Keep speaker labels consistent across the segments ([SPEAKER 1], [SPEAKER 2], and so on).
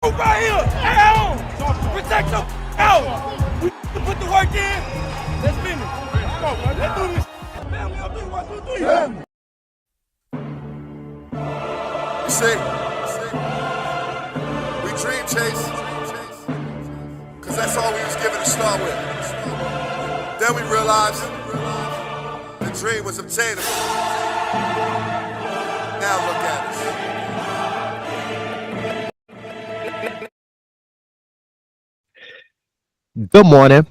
[SPEAKER 1] Right here, down. Protect them out. We put the work in. Let's finish. Come on, man. Let's do this. Family, I'll do 1, 2, 3.
[SPEAKER 2] You see, we dream chase, cause that's all we was given to start with. Then we realized the dream was obtainable. Now look at us.
[SPEAKER 3] Good morning,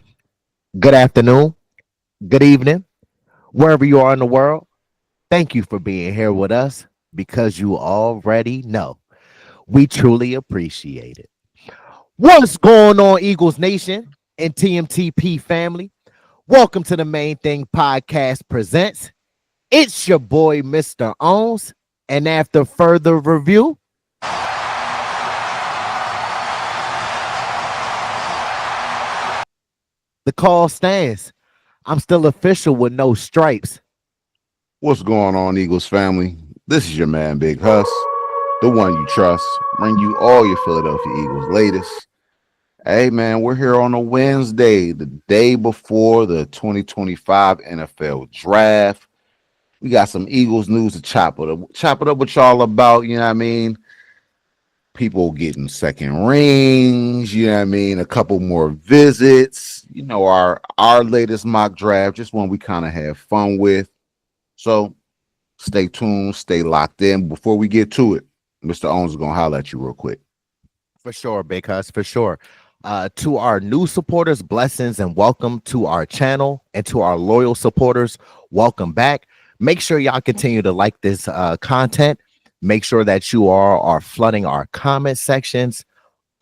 [SPEAKER 3] good afternoon, good evening, wherever you are in the world. Thank you for being here with us because you already know we truly appreciate it. What's going on, Eagles Nation and TMTP family? Welcome to the Main Thing Podcast presents. It's your boy, Mr. Owens. And after further review, the call stands. I'm still official with no stripes.
[SPEAKER 4] What's going on, Eagles family? This is your man, Big Huss, the one you trust. Bring you all your Philadelphia Eagles latest. Hey, man, we're here on a Wednesday, the day before the 2025 NFL Draft. We got some Eagles news to chop it up with y'all about, you know what I mean? People getting second rings, you know what I mean? A couple more visits, you know, our latest mock draft, just one we kind of have fun with. So stay tuned, stay locked in. Before we get to it, Mr. Owens is going to holler at you real quick.
[SPEAKER 3] For sure, Big Huss, for sure. To our new supporters, blessings and welcome to our channel. And to our loyal supporters, welcome back. Make sure y'all continue to like this content. Make sure that you are flooding our comment sections.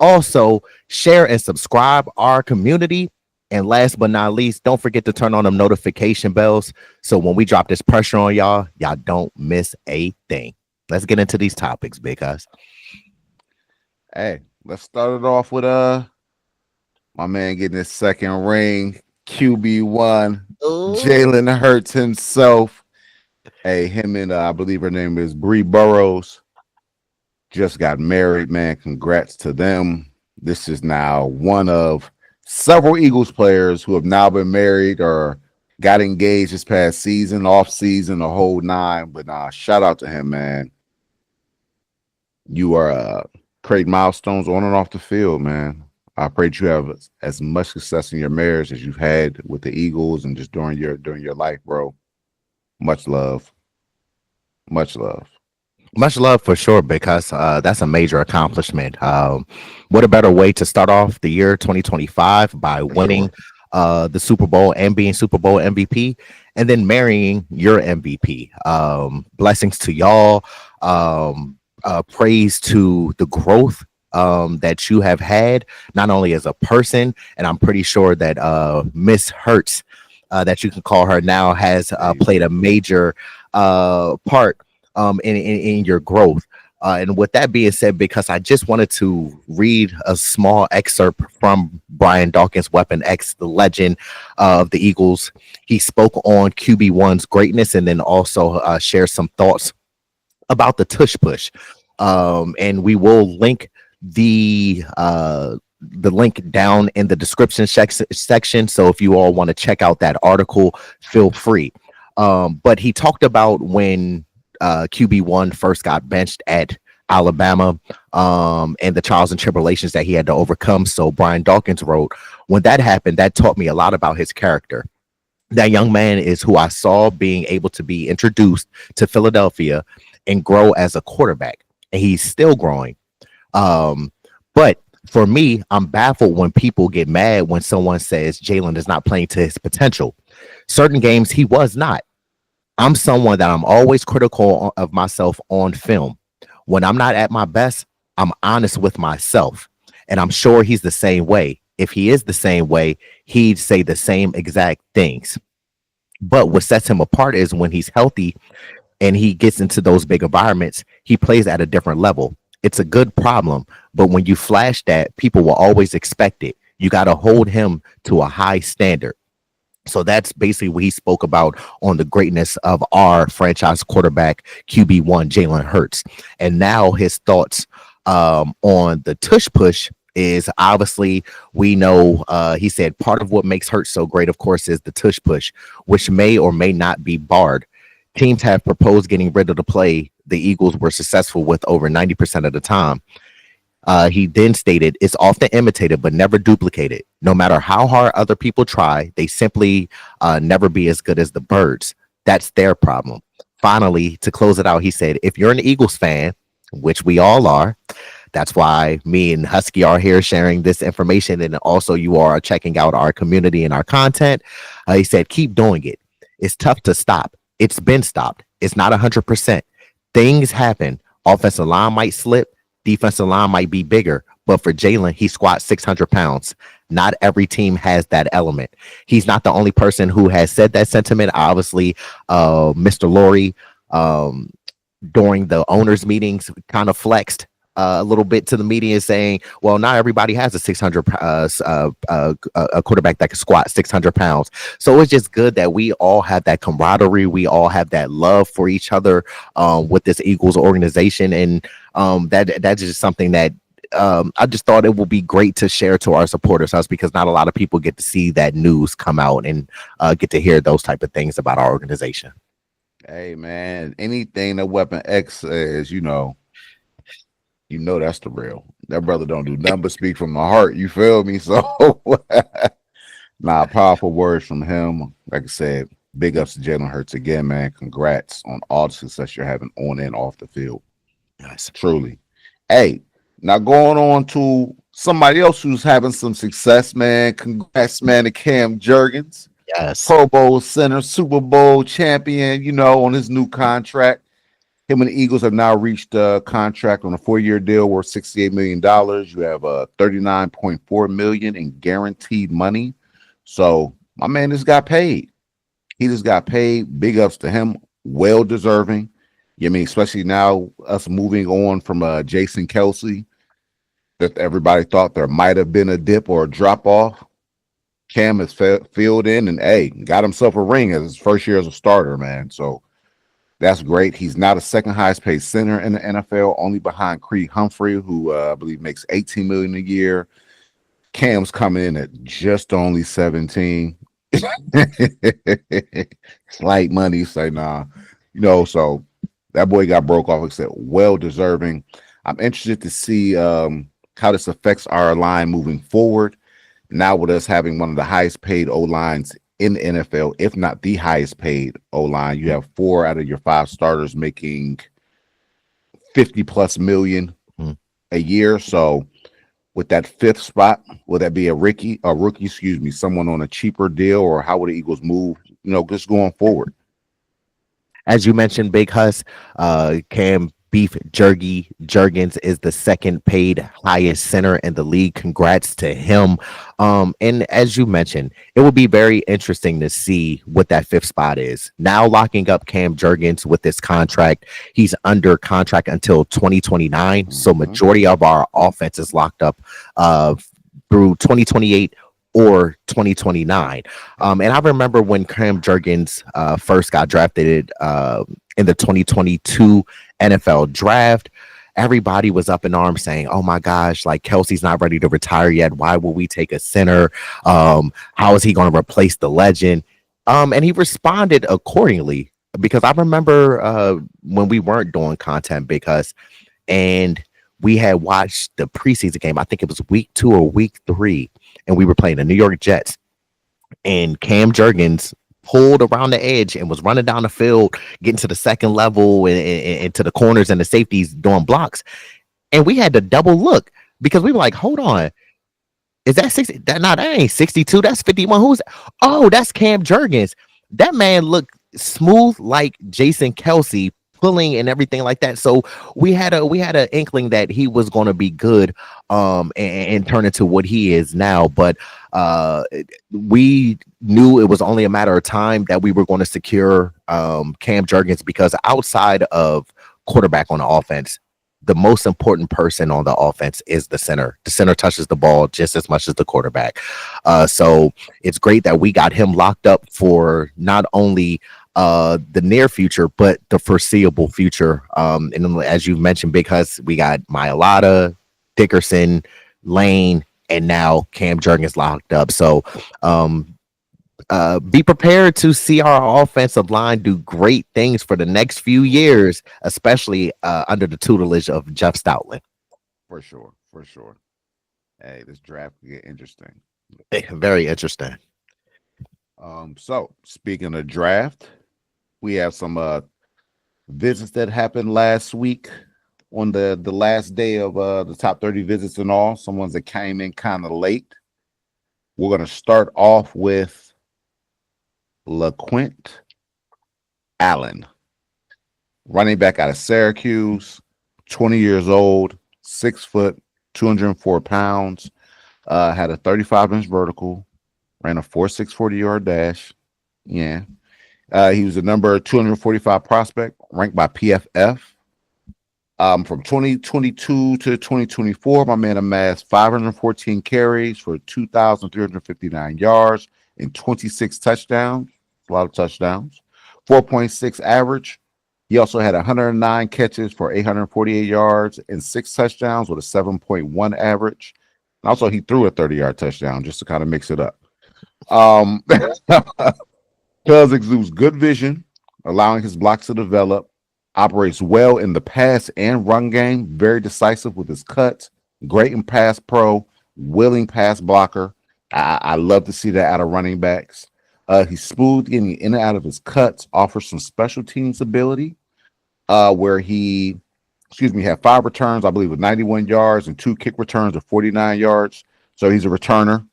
[SPEAKER 3] Also, share and subscribe our community. And last but not least, don't forget to turn on them notification bells. So when we drop this pressure on y'all don't miss a thing. Let's get into these topics, Big Huss.
[SPEAKER 4] Hey, let's start it off with my man getting his second ring. QB1, Jalen Hurts himself. Hey, him and I believe her name is Bree Burrows just got married, man. Congrats to them. This is now one of several Eagles players who have now been married or got engaged this past season, off season, the whole nine. But shout out to him, man. You are creating milestones on and off the field, man. I pray that you have as much success in your marriage as you've had with the Eagles and just during your life, bro. Much love. Much love.
[SPEAKER 3] Much love for sure, because that's a major accomplishment. What a better way to start off the year 2025 by winning the Super Bowl and being Super Bowl MVP and then marrying your MVP. Blessings to y'all. Praise to the growth that you have had, not only as a person, and I'm pretty sure that Miss Hurts, that you can call her now, has played a major part in your growth. And with that being said, because I just wanted to read a small excerpt from Brian Dawkins, Weapon X, the legend of the Eagles. He spoke on QB1's greatness and then also share some thoughts about the tush push. And we will link the link down in the description section. So if you all want to check out that article, feel free. But he talked about when QB1 first got benched at Alabama, and the trials and tribulations that he had to overcome. So Brian Dawkins wrote, when that happened, that taught me a lot about his character. That young man is who I saw being able to be introduced to Philadelphia and grow as a quarterback. And he's still growing. But for me, I'm baffled when people get mad when someone says Jalen is not playing to his potential. Certain games he was not. I'm someone that I'm always critical of myself on film. When I'm not at my best, I'm honest with myself. And I'm sure he's the same way. If he is the same way, he'd say the same exact things. But what sets him apart is when he's healthy and he gets into those big environments, he plays at a different level. It's a good problem, but when you flash that, people will always expect it. You got to hold him to a high standard. So that's basically what he spoke about on the greatness of our franchise quarterback, QB1, Jalen Hurts. And now his thoughts on the tush push is obviously we know he said part of what makes Hurts so great, of course, is the tush push, which may or may not be barred. Teams have proposed getting rid of the play. The Eagles were successful with over 90% of the time. He then stated, it's often imitated but never duplicated. No matter how hard other people try, they simply never be as good as the birds. That's their problem. Finally, to close it out, he said, if you're an Eagles fan, which we all are, that's why me and Husky are here sharing this information. And also you are checking out our community and our content. He said, keep doing it. It's tough to stop. It's been stopped. It's not 100%. Things happen. Offensive line might slip. Defensive line might be bigger. But for Jalen, he squats 600 pounds. Not every team has that element. He's not the only person who has said that sentiment. Obviously, Mr. Laurie, during the owners' meetings, kind of flexed a little bit to the media, saying, well, not everybody has a 600 a quarterback that can squat 600 pounds. So it's just good that we all have that camaraderie. We all have that love for each other with this Eagles organization. And that's just something that I just thought it would be great to share to our supporters, because not a lot of people get to see that news come out and get to hear those type of things about our organization.
[SPEAKER 4] Hey, man, anything that Weapon X says, you know that's the real. That brother don't do nothing but speak from the heart. You feel me? So, powerful words from him. Like I said, big ups to Jalen Hurts again, man. Congrats on all the success you're having on and off the field.
[SPEAKER 3] Nice.
[SPEAKER 4] Truly. Hey, now going on to somebody else who's having some success, man. Congrats, man, to Cam Jurgens.
[SPEAKER 3] Yes.
[SPEAKER 4] Pro Bowl center, Super Bowl champion, on his new contract. Him and the Eagles have now reached a contract on a 4-year deal worth $68 million. You have $39.4 million in guaranteed money. So my man just got paid. He just got paid. Big ups to him. Well deserving. Especially now us moving on from Jason Kelsey, that everybody thought there might have been a dip or a drop off. Cam has filled in and got himself a ring as his first year as a starter, man. So that's great. He's now the second highest paid center in the NFL, only behind Creed Humphrey, who I believe makes $18 million a year. Cam's coming in at just only 17. Slight money, say nah. So that boy got broke off, except well deserving. I'm interested to see how this affects our line moving forward. Now with us having one of the highest paid O-lines in the NFL, if not the highest paid O-line, you have 4 out of your 5 starters making 50 plus million a year. So with that 5th spot, will that be a rookie, someone on a cheaper deal, or how would the Eagles move, just going forward?
[SPEAKER 3] As you mentioned, Big Huss, Cam Beef Jurgens is the second paid highest center in the league. Congrats to him. And as you mentioned, it will be very interesting to see what that 5th spot is. Now locking up Cam Jurgens with this contract, he's under contract until 2029. So majority of our offense is locked up through 2028 or 2029. And I remember when Cam Jurgens first got drafted in the 2022 NFL draft, everybody was up in arms saying, oh my gosh, like Kelsey's not ready to retire yet. Why will we take a center? How is he going to replace the legend? And he responded accordingly, because I remember when we weren't doing content, because and we had watched the preseason game. I think it was week 2 or week 3, and we were playing the New York Jets, and Cam Jurgens pulled around the edge and was running down the field, getting to the second level and to the corners and the safeties doing blocks. And we had to double look, because we were like, hold on, is that 60? That ain't 62. That's 51. Who's that? Oh, that's Cam Jurgens. That man looked smooth like Jason Kelsey, pulling and everything like that. So we had an inkling that he was going to be good and turn into what he is now. But we knew it was only a matter of time that we were going to secure Cam Jurgens, because outside of quarterback on the offense, the most important person on the offense is the center. The center touches the ball just as much as the quarterback. So it's great that we got him locked up for not only the near future, but the foreseeable future. And then, as you mentioned, because we got Mailata, Dickerson, Lane, and now Cam Jurgens locked up. So be prepared to see our offensive line do great things for the next few years, especially under the tutelage of Jeff Stoutland.
[SPEAKER 4] For sure. Hey, this draft will get interesting.
[SPEAKER 3] Very interesting.
[SPEAKER 4] So speaking of draft, we have some visits that happened last week on the last day of the top 30 visits and all. Some ones that came in kind of late. We're going to start off with LaQuint Allen, running back out of Syracuse, 20 years old, 6 foot, 204 pounds, had a 35-inch vertical, ran a 4.6 40-yard dash. Yeah. He was the number 245 prospect, ranked by PFF. From 2022 to 2024, my man amassed 514 carries for 2,359 yards and 26 touchdowns. A lot of touchdowns. 4.6 average. He also had 109 catches for 848 yards and 6 touchdowns with a 7.1 average. And also, he threw a 30-yard touchdown just to kind of mix it up. Cuz exudes good vision, allowing his blocks to develop, operates well in the pass and run game, very decisive with his cuts, great in pass pro, willing pass blocker. I love to see that out of running backs. He's smooth getting in and out of his cuts, offers some special teams ability, where he had 5 returns, I believe, with 91 yards and 2 kick returns of 49 yards. So he's a returner.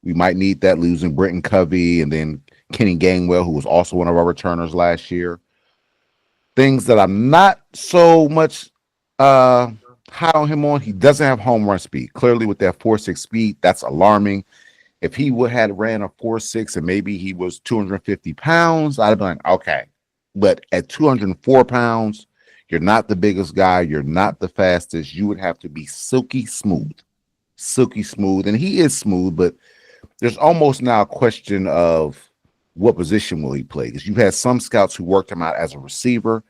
[SPEAKER 4] We might need that, losing Brenton Covey and then Kenny Gainwell, who was also one of our returners last year. Things that I'm not so much high on him on, he doesn't have home run speed. Clearly, with that 4.6 speed, that's alarming. If he would have ran a 4.6 and maybe he was 250 pounds, I'd have been like, okay. But at 204 pounds, you're not the biggest guy. You're not the fastest. You would have to be silky smooth. And he is smooth, but there's almost now a question of what position will he play? Because you've had some scouts who worked him out as a receiver.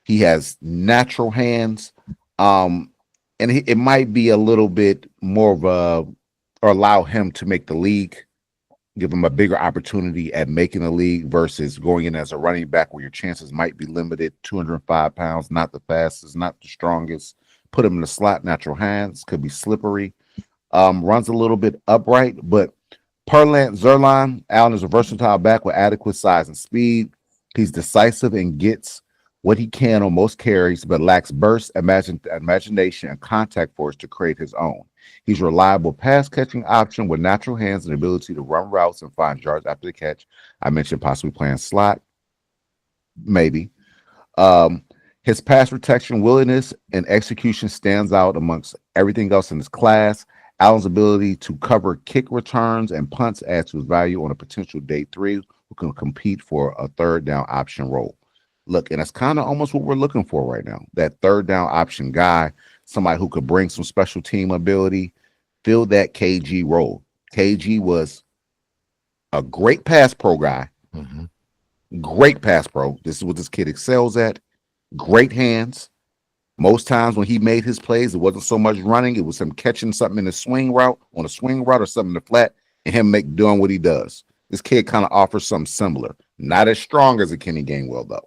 [SPEAKER 4] He has natural hands. And it might be a little bit more of or allow him to make the league, give him a bigger opportunity at making the league versus going in as a running back where your chances might be limited. 205 pounds, not the fastest, not the strongest. Put him in the slot, natural hands, could be slippery. Runs a little bit upright, but Parlant Zerline, Allen is a versatile back with adequate size and speed. He's decisive and gets what he can on most carries, but lacks burst, imagination, and contact force to create his own. He's a reliable pass-catching option with natural hands and ability to run routes and find yards after the catch. I mentioned possibly playing slot, maybe. His pass protection, willingness, and execution stands out amongst everything else in his class. Allen's ability to cover kick returns and punts adds to his value on a potential day 3 who can compete for a third down option role. Look, and that's kind of almost what we're looking for right now. That third down option guy, somebody who could bring some special team ability, fill that KG role. KG was a great pass pro guy. Mm-hmm. Great pass pro. This is what this kid excels at. Great hands. Most times when he made his plays, it wasn't so much running. It was him catching something in a swing route, or something in the flat, and him doing what he does. This kid kind of offers something similar. Not as strong as a Kenny Gainwell, though.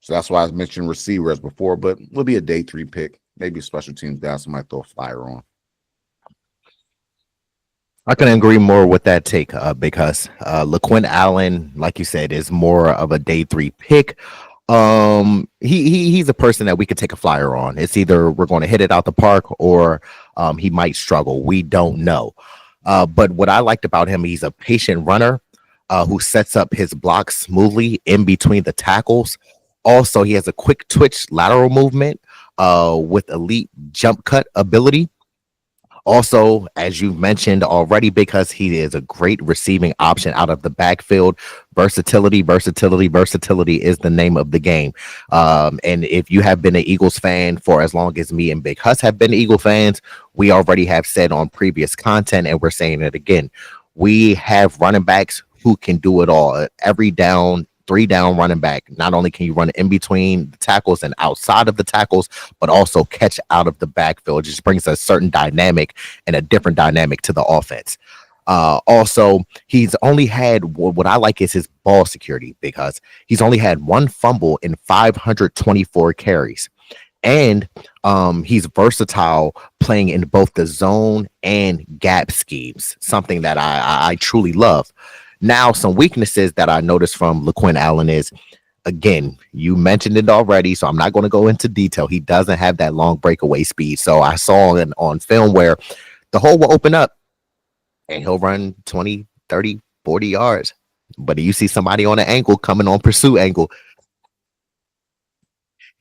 [SPEAKER 4] So that's why I mentioned receivers before, but will be a day 3 pick. Maybe a special teams guy, somebody throw a flyer on.
[SPEAKER 3] I can agree more with that take because LaQuint Allen, like you said, is more of a day 3 pick. He's a person that we could take a flyer on. It's either we're going to hit it out the park or he might struggle. We don't know. But what I liked about him, he's a patient runner who sets up his blocks smoothly in between the tackles. Also, he has a quick twitch lateral movement with elite jump cut ability. Also, as you've mentioned already, because he is a great receiving option out of the backfield, versatility is the name of the game. And if you have been an Eagles fan for as long as me and Big Huss have been Eagle fans, we already have said on previous content, and we're saying it again. We have running backs who can do it all. Every down, 3-down running back. Not only can you run in between the tackles and outside of the tackles, but also catch out of the backfield. It just brings a certain dynamic and a different dynamic to the offense. Also, he's only had what I like is his ball security, because he's only had 1 fumble in 524 carries. And he's versatile, playing in both the zone and gap schemes, something that I truly love. Now, some weaknesses that I noticed from LaQuinn Allen is, again, you mentioned it already, so I'm not going to go into detail. He doesn't have that long breakaway speed. So I saw on film where the hole will open up and he'll run 20, 30, 40 yards. But you see somebody on an angle coming on pursuit angle,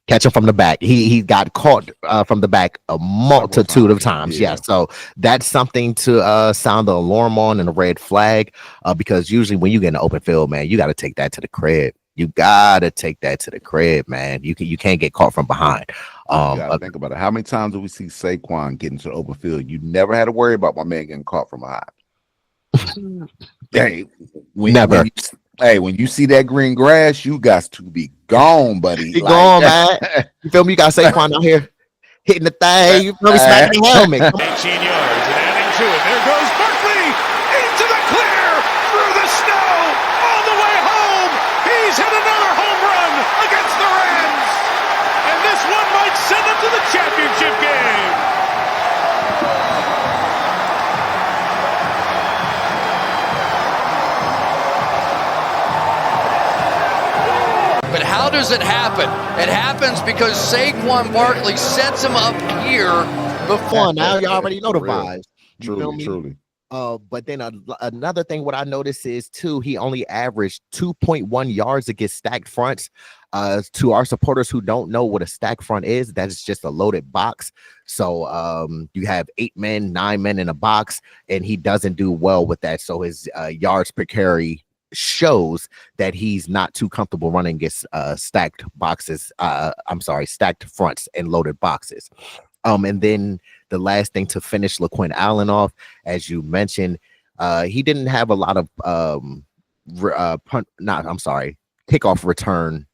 [SPEAKER 3] catch him from the back. He got caught from the back a multitude of times. Yeah. So that's something to sound the alarm on and a red flag, because usually when you get in an open field, man, you got to take that to the crib. You gotta take that to the crib, man. You can't get caught from behind.
[SPEAKER 4] You gotta think about it. How many times do we see Saquon get into the open field? You never had to worry about my man getting caught from behind. Hey,
[SPEAKER 3] Never.
[SPEAKER 4] When you see that green grass, you got to be gone, buddy.
[SPEAKER 3] Be gone, man. You feel me? You got Saquon out here hitting the thing. You feel me? Smacking the helmet.
[SPEAKER 5] 18 yards and adding to it. There goes Barkley into the clear through the snow all the way home. He's hit another home run against the Rams, and this one might send them to the championship game.
[SPEAKER 6] But how does it happen? It happens because Saquon Barkley sets him up here before.
[SPEAKER 3] Now you already know the vibes.
[SPEAKER 4] Truly.
[SPEAKER 3] But then another thing, what I noticed is too, he only averaged 2.1 yards against stacked fronts. To our supporters who don't know what a stacked front is, that is just a loaded box. So you have 8 men, 9 men in a box, and he doesn't do well with that. So his yards per carry shows that he's not too comfortable running against stacked fronts and loaded boxes. And then the last thing to finish LaQuinn Allen off, as you mentioned, he didn't have a lot of kickoff return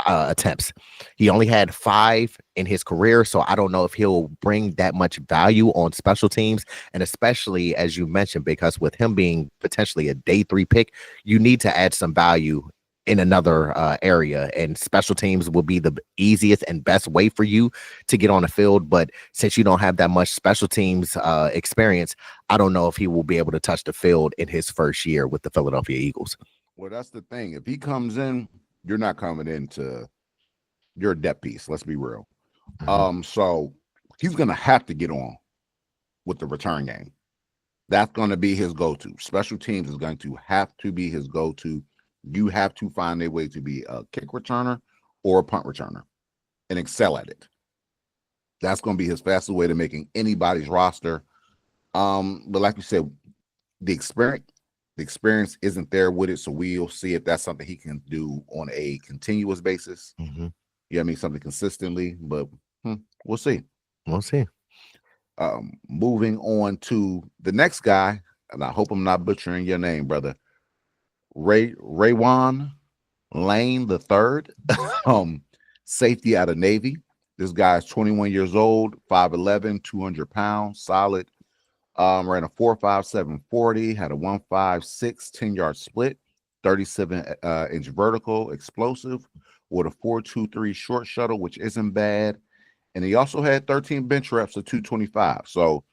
[SPEAKER 3] attempts. He only had 5 in his career, so I don't know if he'll bring that much value on special teams, and especially as you mentioned, because with him being potentially a day 3 pick, you need to add some value in another area, and special teams will be the easiest and best way for you to get on the field. But since you don't have that much special teams experience, I don't know if he will be able to touch the field in his first year with the Philadelphia Eagles.
[SPEAKER 4] Well, that's the thing. If he comes in, you're not coming into your depth piece. Let's be real. So he's going to have to get on with the return game. That's going to be his go-to. Special teams is going to have to be his go-to. You have to find a way to be a kick returner or a punt returner and excel at it. That's going to be his fastest way to making anybody's roster. But like you said, the experience isn't there with it, so we'll see if that's something he can do on a continuous basis. You know what I mean? Something consistently, but we'll see.
[SPEAKER 3] We'll see.
[SPEAKER 4] Moving on to the next guy, and I hope I'm not butchering your name, brother. Raywan Lane III, safety out of Navy. This guy is 21 years old, 5'11", 200 pounds, solid. Ran a 4.57 40, had a 1.56 10-yard split, 37-inch vertical, explosive, with a 4.23 short shuttle, which isn't bad. And he also had 13 bench reps of 225. So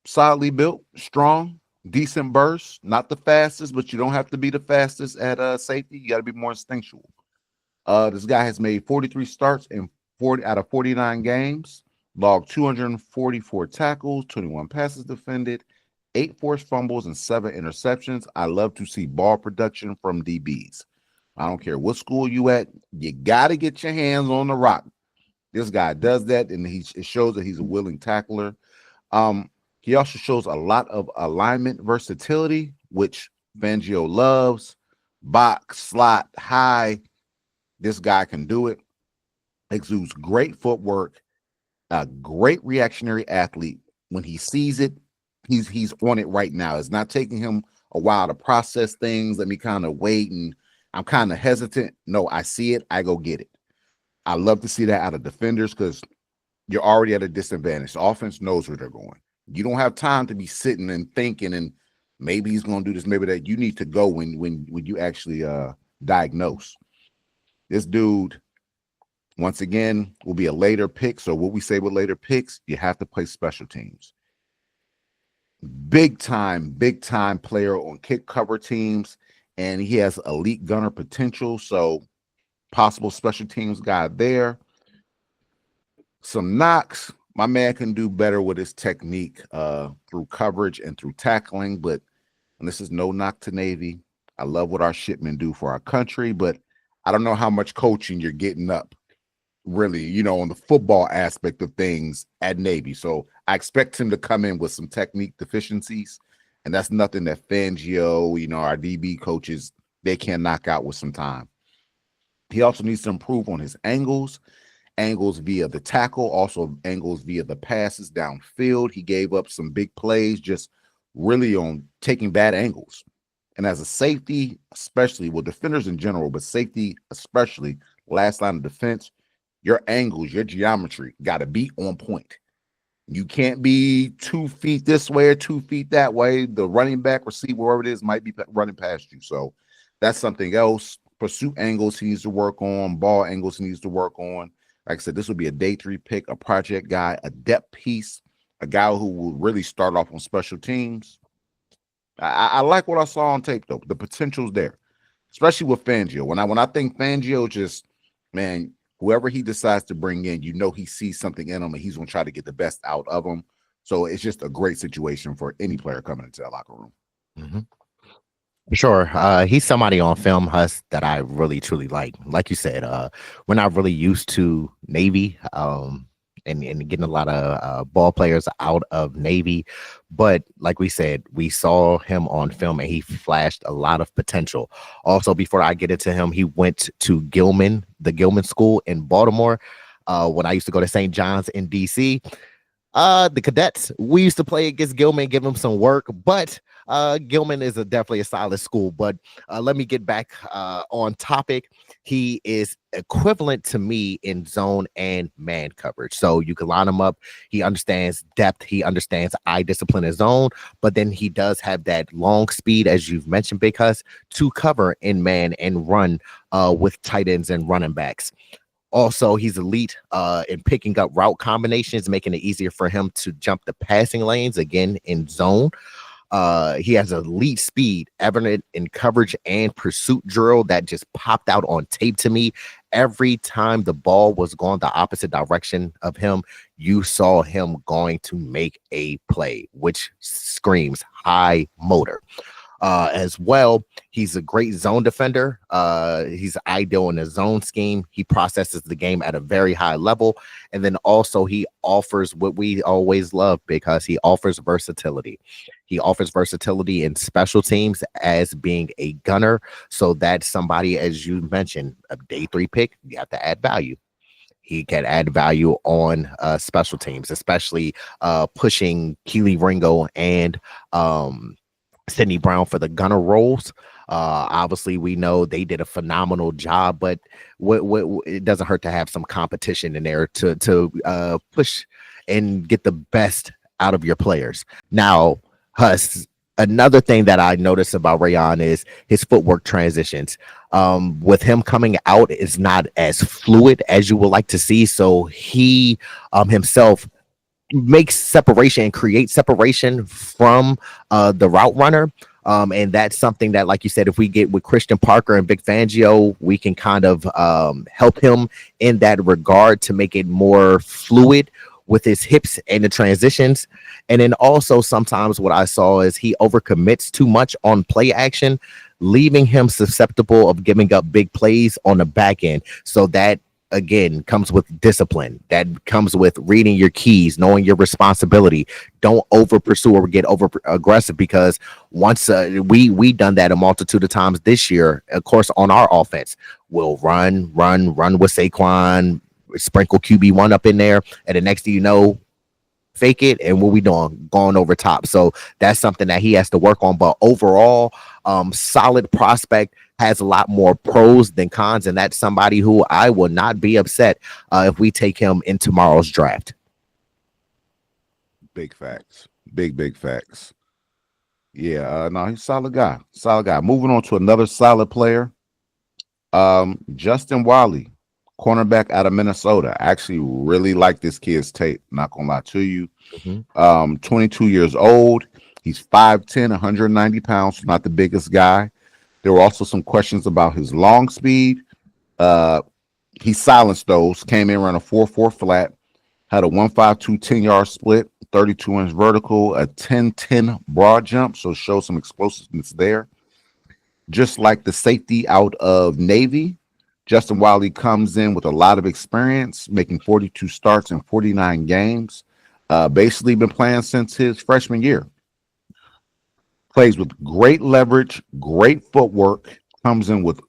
[SPEAKER 4] solidly built, strong, decent burst. Not the fastest, but you don't have to be the fastest at safety. You got to be more instinctual. This guy has made 43 starts in 40 out of 49 games. Logged 244 tackles, 21 passes defended, 8 forced fumbles, and 7 interceptions. I love to see ball production from DBs. I don't care what school you at, you got to get your hands on the rock. This guy does that, and it shows that he's a willing tackler. He also shows a lot of alignment versatility, which Fangio loves. Box, slot, high. This guy can do it. Exudes great footwork. A great reactionary athlete. When he sees it, he's on it right now. It's not taking him a while to process things. Let me kind of wait, and I'm kind of hesitant. No, I see it, I go get it. I love to see that out of defenders because you're already at a disadvantage. The offense knows where they're going. You don't have time to be sitting and thinking, and maybe he's going to do this, maybe that. You need to go when you actually diagnose. This dude, once again, will be a later pick. So what we say with later picks, you have to play special teams. Big time player on kick cover teams, and he has elite gunner potential. So possible special teams guy there. Some knocks. My man can do better with his technique through coverage and through tackling, but and this is no knock to Navy. I love what our shipmen do for our country, but I don't know how much coaching you're getting up really, you know, on the football aspect of things at Navy. So I expect him to come in with some technique deficiencies, and that's nothing that Fangio, you know, our DB coaches, they can knock out with some time. He also needs to improve on his angles via the tackle, also angles via the passes downfield. He gave up some big plays just really on taking bad angles. And as a safety, especially, well, defenders in general, but safety especially, last line of defense, your angles, your geometry got to be on point. You can't be 2 feet this way or 2 feet that way. The running back, receiver, wherever it is, might be running past you. So that's something else. Pursuit angles he needs to work on. Ball angles he needs to work on. Like I said, this will be a day 3 pick, a project guy, a depth piece, a guy who will really start off on special teams. I like what I saw on tape, though. The potential's there, especially with Fangio. When I think Fangio, just, man, whoever he decides to bring in, you know he sees something in him, and he's going to try to get the best out of him. So it's just a great situation for any player coming into that locker room.
[SPEAKER 3] Mm-hmm. Sure. He's somebody on film, Huss, that I really, truly like. Like you said, we're not really used to Navy and getting a lot of ball players out of Navy. But like we said, we saw him on film and he flashed a lot of potential. Also, before I get into him, he went to Gilman, the Gilman School in Baltimore. When I used to go to St. John's in D.C., the cadets, we used to play against Gilman, give him some work, but Gilman is definitely a solid school. But let me get back on topic. He is equivalent to me in zone and man coverage. So you can line him up. He understands depth. He understands eye discipline and zone, but then he does have that long speed, as you've mentioned, because to cover in man and run with tight ends and running backs. Also, he's elite in picking up route combinations, making it easier for him to jump the passing lanes, again, in zone. He has elite speed, evident in coverage and pursuit drill that just popped out on tape to me. Every time the ball was going the opposite direction of him, you saw him going to make a play, which screams high motor. As well, he's a great zone defender. He's ideal in a zone scheme. He processes the game at a very high level. And then also he offers what we always love, because he offers versatility. He offers versatility in special teams as being a gunner. So that's somebody, as you mentioned, a day 3 pick, you have to add value. He can add value on special teams, especially pushing Keely Ringo and Sidney Brown for the gunner roles. Obviously, we know they did a phenomenal job, but it doesn't hurt to have some competition in there to push and get the best out of your players. Now, Huss, another thing that I noticed about Rayon is his footwork transitions. With him coming out is not as fluid as you would like to see. So he himself makes separation and creates separation from the route runner. And that's something that, like you said, if we get with Christian Parker and Vic Fangio, we can kind of help him in that regard to make it more fluid with his hips and the transitions. And then also sometimes what I saw is he overcommits too much on play action, leaving him susceptible of giving up big plays on the back end. So that, again, comes with discipline. That comes with reading your keys, knowing your responsibility. Don't over pursue or get over aggressive, because once we done that a multitude of times this year, of course, on our offense, we'll run with Saquon, sprinkle QB1 up in there, and the next thing you know, fake it, and what we doing? Going over top. So that's something that he has to work on. But overall, solid prospect, has a lot more pros than cons, and that's somebody who I will not be upset if we take him in tomorrow's draft.
[SPEAKER 4] Big facts. Big facts. Yeah, no, he's a solid guy. Solid guy. Moving on to another solid player. Justin Wiley, cornerback out of Minnesota. I actually really like this kid's tape, not gonna lie to you. 22 years old. He's 5'10, 190 pounds, not the biggest guy. There were also some questions about his long speed. He silenced those, came in around a 4.4 flat, had a 1.52 10-yard split, 32-inch vertical, a 10-10 broad jump, so show some explosiveness there. Just like the safety out of Navy, Justin Wiley comes in with a lot of experience, making 42 starts in 49 games. Basically been playing since his freshman year. Plays with great leverage, great footwork, comes in with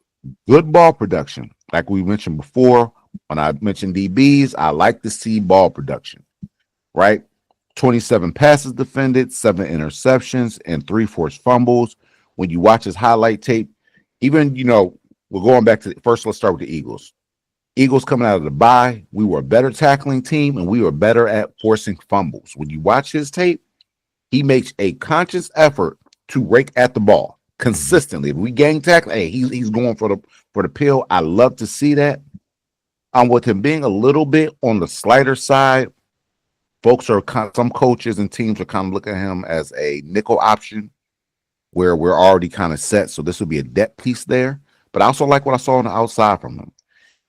[SPEAKER 4] good ball production. Like we mentioned before, when I mentioned DBs, I like to see ball production, right? 27 passes defended, 7 interceptions, and 3 forced fumbles. When you watch his highlight tape, even, we're going back to first, let's start with the Eagles. Eagles coming out of the bye, we were a better tackling team, and we were better at forcing fumbles. When you watch his tape, he makes a conscious effort to rake at the ball consistently. If we gang tackle, hey, he's going for the pill. I love to see that. With him being a little bit on the slighter side, some coaches and teams are kind of looking at him as a nickel option, where we're already kind of set. So this would be a depth piece there. But I also like what I saw on the outside from him.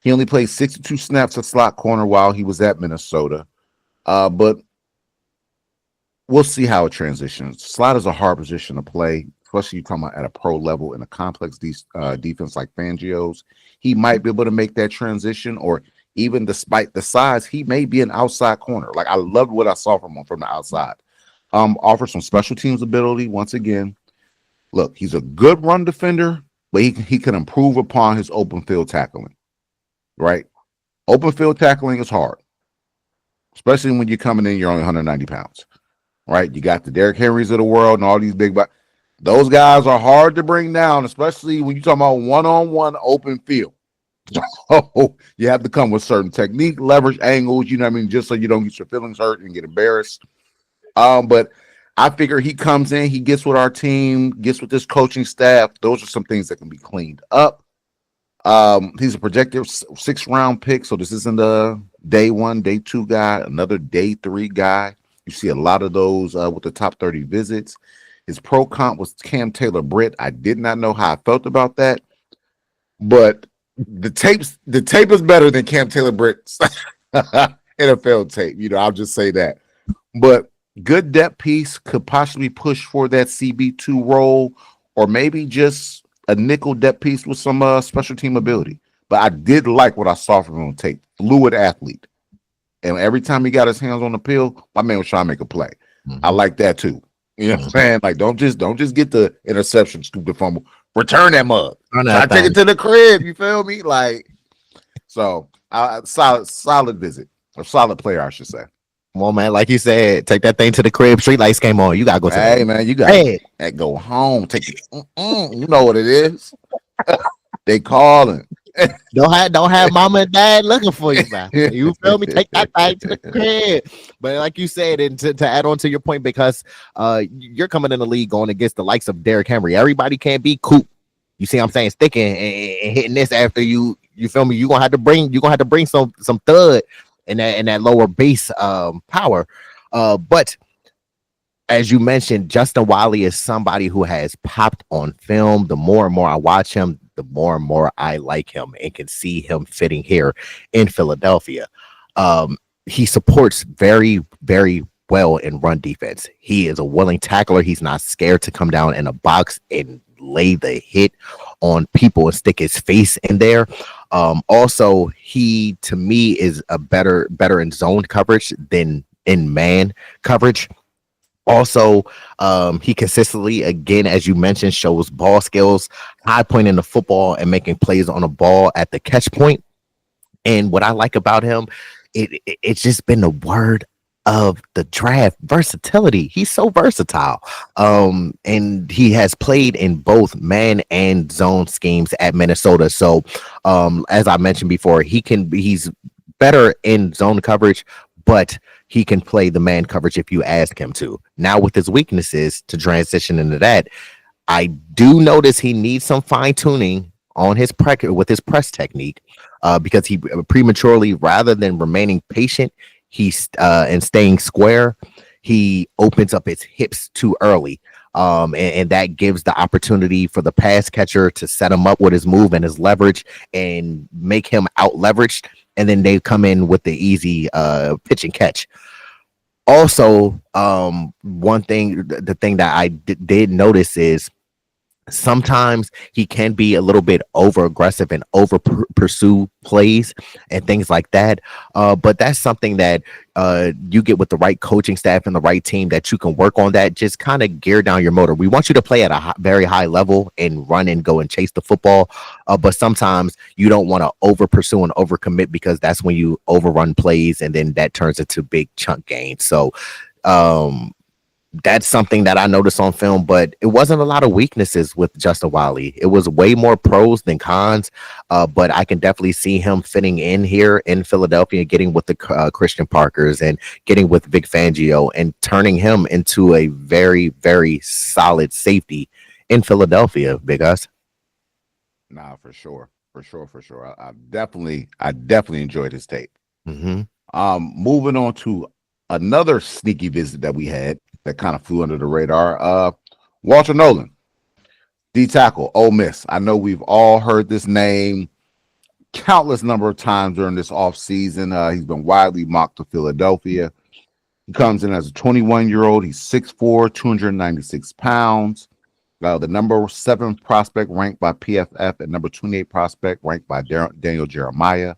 [SPEAKER 4] He only played 62 snaps at slot corner while he was at Minnesota. But we'll see how it transitions. Slot is a hard position to play, especially you're talking about at a pro level in a complex defense like Fangio's. He might be able to make that transition, or even despite the size, he may be an outside corner. Like, I loved what I saw from him from the outside. Offers some special teams ability once again. Look, he's a good run defender, but he can improve upon his open field tackling, right? Open field tackling is hard, especially when you're coming in, you're only 190 pounds, right? You got the Derrick Henrys of the world and all these big, those guys are hard to bring down, especially when you're talking about one-on-one open field. So you have to come with certain technique, leverage, angles, just so you don't get your feelings hurt and get embarrassed. But I figure he comes in, he gets with our team, gets with this coaching staff. Those are some things that can be cleaned up. He's a projected 6th-round pick, so this isn't a day 1, day 2 guy, another day 3 guy. You see a lot of those with the top 30 visits. His pro comp was Cam Taylor-Britt. I did not know how I felt about that, but the tape is better than Cam Taylor-Britt's NFL tape. I'll just say that. But good depth piece, could possibly push for that CB2 role, or maybe just a nickel depth piece with some special team ability. But I did like what I saw from him on tape. Fluid athlete. And every time he got his hands on the pill, my man was trying to make a play. I like that too. You know what I'm saying? Like, don't just get the interception, scoop the fumble. Return that mug. I take it to the crib. You feel me? Like, so solid visit, or solid player, I should say.
[SPEAKER 3] Come on, man. Like you said, take that thing to the crib. Street lights came on. You gotta go to
[SPEAKER 4] hey, man, you gotta go home. Take it. You know what it is. They calling.
[SPEAKER 3] Don't have mama and dad looking for you, man. You feel me? Take that thing to the crib. But like you said, and to add on to your point, because you're coming in the league going against the likes of Derrick Henry. Everybody can't be Coop. You see what I'm saying? Sticking and hitting this after you feel me? You're gonna have to bring some thud in that lower base power. But as you mentioned, Justin Wiley is somebody who has popped on film. The more and more I watch him, the more and more I like him and can see him fitting here in Philadelphia. He supports very, very well in run defense. He is a willing tackler. He's not scared to come down in a box and lay the hit on people and stick his face in there. Also, he, to me, is a better in zone coverage than in man coverage. Also, he consistently, again, as you mentioned, shows ball skills, high pointing the football and making plays on the ball at the catch point. And what I like about him, it's just been the word of the draft, versatility. He's so versatile. And he has played in both man and zone schemes at Minnesota. So as I mentioned before, he's better in zone coverage, but he can play the man coverage if you ask him to. Now with his weaknesses, to transition into that, I do notice he needs some fine tuning on his with his press technique, because he prematurely, rather than remaining patient, he's and staying square, he opens up his hips too early. And that gives the opportunity for the pass catcher to set him up with his move and his leverage and make him out leveraged. And then they come in with the easy pitch and catch. Also, one thing, the thing that I did notice is sometimes he can be a little bit over aggressive and over pursue plays and things like that. But that's something that you get with the right coaching staff and the right team, that you can work on that. Just kind of gear down your motor. We want you to play at a very high level and run and go and chase the football. But sometimes you don't want to over pursue and over commit, because that's when you overrun plays and then that turns into big chunk gains. So, that's something that I noticed on film, but it wasn't a lot of weaknesses with Justin Wiley. It was way more pros than cons, but I can definitely see him fitting in here in Philadelphia, getting with the Christian Parkers and getting with Vic Fangio and turning him into a very, very solid safety in Philadelphia, Big Us.
[SPEAKER 4] Nah, for sure. I definitely enjoyed his tape. Moving on to another sneaky visit that we had that kind of flew under the radar. Walter Nolan, D tackle, Ole Miss. I know we've all heard this name countless number of times during this offseason. He's been widely mocked to Philadelphia. He comes in as a 21-year-old. He's 6'4", 296 pounds. The number 7 prospect ranked by PFF and number 28 prospect ranked by Daniel Jeremiah.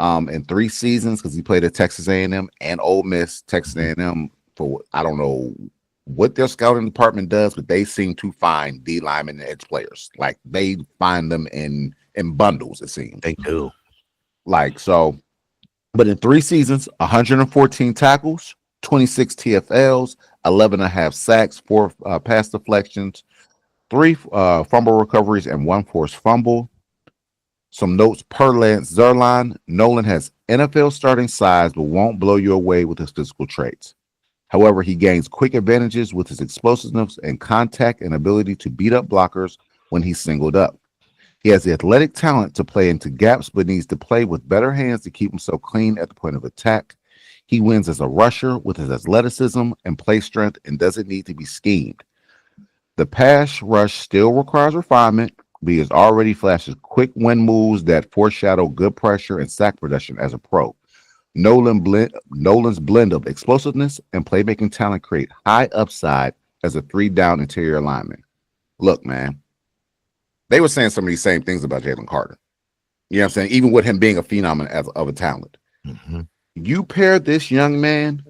[SPEAKER 4] In 3 seasons, because he played at Texas A&M and Ole Miss. Texas A&M, for I don't know what their scouting department does, but they seem to find D linemen and edge players. Like, they find them in bundles, it seems.
[SPEAKER 3] They do.
[SPEAKER 4] Like, so, but in 3 seasons, 114 tackles, 26 TFLs, 11.5 sacks, 4 pass deflections, 3 fumble recoveries, and 1 forced fumble. Some notes per Lance Zierlein: Nolan has NFL starting size, but won't blow you away with his physical traits. However, he gains quick advantages with his explosiveness and contact and ability to beat up blockers when he's singled up. He has the athletic talent to play into gaps, but needs to play with better hands to keep himself clean at the point of attack. He wins as a rusher with his athleticism and play strength and doesn't need to be schemed. The pass rush still requires refinement, but he has already flashes quick win moves that foreshadow good pressure and sack production as a pro. Nolan's blend of explosiveness and playmaking talent create high upside as a 3-down interior lineman. Look, man, they were saying some of these same things about Jalen Carter. You know what I'm saying? Even with him being a phenom of a talent. You pair this young man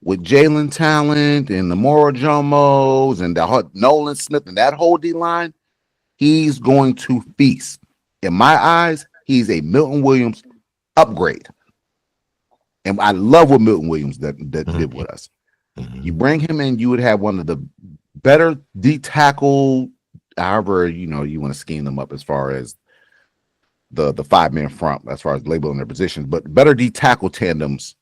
[SPEAKER 4] with Jalen talent and the Moro Jomos and the Nolan Smith and that whole D-line, he's going to feast. In my eyes, he's a Milton Williams upgrade. And I love what Milton Williams did with us. You bring him in, you would have one of the better D tackle, however you want to scheme them up as far as the 5-man front, as far as labeling their positions, but better D tackle tandems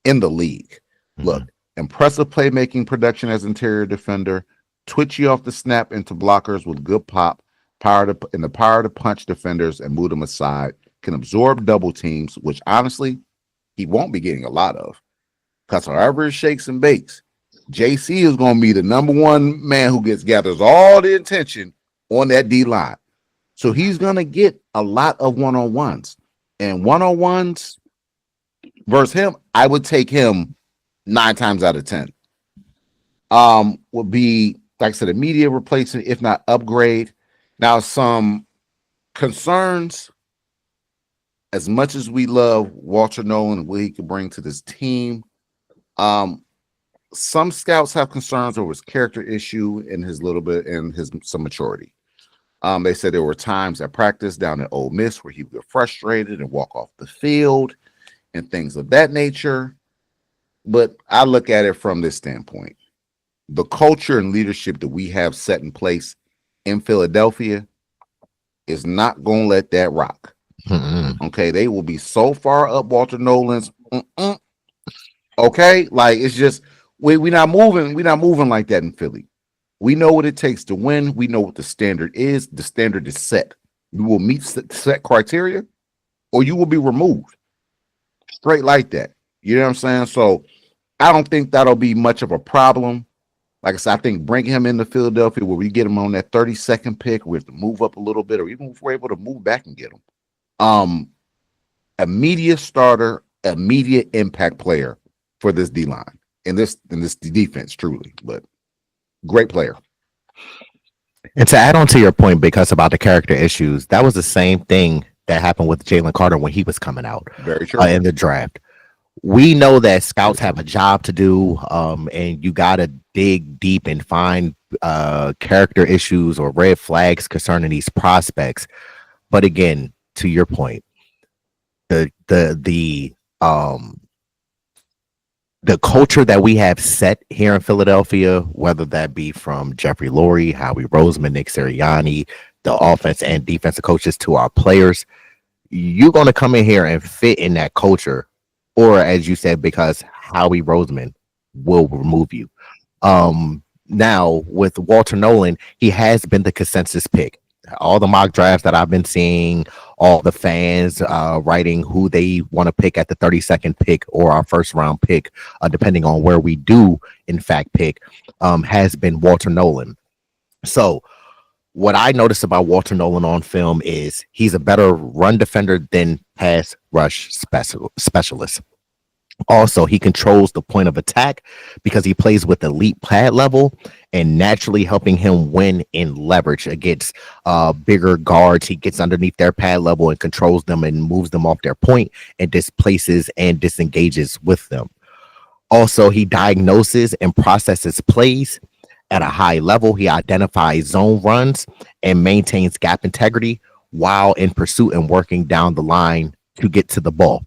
[SPEAKER 4] in the league. Look, impressive playmaking production as interior defender, twitchy off the snap into blockers with good pop, power to punch defenders and move them aside, can absorb double teams, which honestly he won't be getting a lot of, because however it shakes and bakes, JC is going to be the number 1 man who gathers all the attention on that D line. So he's going to get a lot of one-on-ones, and one-on-ones versus him, I would take him 9 times out of 10. Would be, like I said, immediate replacement, if not upgrade. Now, some concerns. As much as we love Walter Nolan and what he can bring to this team, some scouts have concerns over his character issue and some maturity. They said there were times at practice down at Ole Miss where he would get frustrated and walk off the field and things of that nature. but I look at it from this standpoint. The culture and leadership that we have set in place in Philadelphia is not going to let that rock. Okay, they will be so far up Walter Nolan's. Okay, like it's just we not moving. We're not moving like that in Philly. We know what it takes to win. We know what the standard is. The standard is set. You will meet set criteria, or you will be removed. Straight like that. You know what I'm saying? So I don't think that'll be much of a problem. Like I said, I think bringing him into Philadelphia where we get him on that 32nd pick, we have to move up a little bit, or even if we're able to move back and get him. Immediate starter, immediate impact player for this D line and this defense, truly. But great player.
[SPEAKER 3] And to add on to your point, because about the character issues, that was the same thing that happened with Jalen Carter when he was coming out
[SPEAKER 4] Very true.
[SPEAKER 3] in the draft. We know that scouts have a job to do, and you got to dig deep and find character issues or red flags concerning these prospects. But again, to your point, the culture that we have set here in Philadelphia, whether that be from Jeffrey Lurie, Howie Roseman, Nick Sirianni, the offense and defensive coaches to our players, you're going to come in here and fit in that culture. Or as you said, because Howie Roseman will remove you. Now with Walter Nolan, he has been the consensus pick. All the mock drafts that I've been seeing, all the fans writing who they want to pick at the 32nd pick or our first round pick, depending on where we do in fact pick, has been Walter Nolan. So what I noticed about Walter Nolan on film is he's a better run defender than pass rush specialist. Also, he controls the point of attack because he plays with elite pad level and naturally helping him win in leverage against bigger guards. He gets underneath their pad level and controls them and moves them off their point and displaces and disengages with them. Also, he diagnoses and processes plays at a high level. He identifies zone runs and maintains gap integrity while in pursuit and working down the line to get to the ball.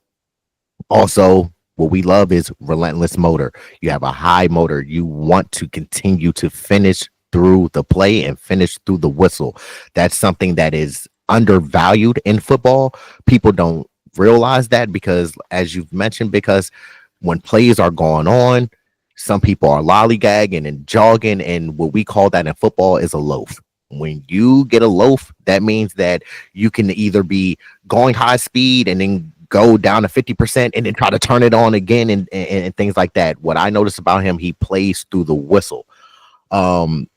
[SPEAKER 3] Also, what we love is relentless motor. You have a high motor. You want to continue to finish through the play and finish through the whistle. That's something that is undervalued in football. People don't realize that because, as you've mentioned, because when plays are going on, some people are lollygagging and jogging, and what we call that in football is a loaf. When you get a loaf, that means that you can either be going high speed and then go down to 50% and then try to turn it on again and things like that. What I noticed about him, he plays through the whistle. To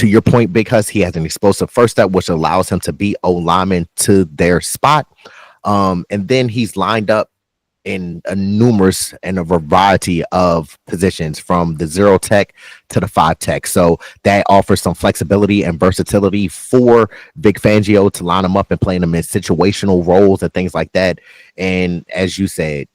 [SPEAKER 3] your point, because he has an explosive first step, which allows him to be O-lineman to their spot. And then he's lined up in a numerous and a variety of positions from the 0 tech to the 5 tech. So that offers some flexibility and versatility for Vic Fangio to line them up and playing them in situational roles and things like that. And as you said,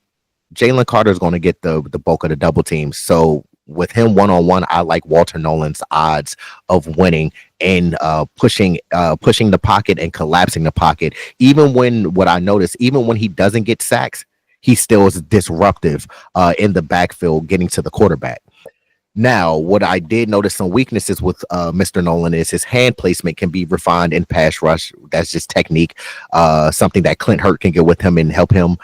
[SPEAKER 3] Jalen Carter is going to get the bulk of the double teams. So with him one-on-one, I like Walter Nolan's odds of winning and pushing the pocket and collapsing the pocket. Even when what I noticed, even when he doesn't get sacks, he still is disruptive in the backfield, getting to the quarterback. Now, what I did notice some weaknesses with Mr. Nolan is his hand placement can be refined in pass rush. That's just technique, something that Clint Hurt can get with him and help him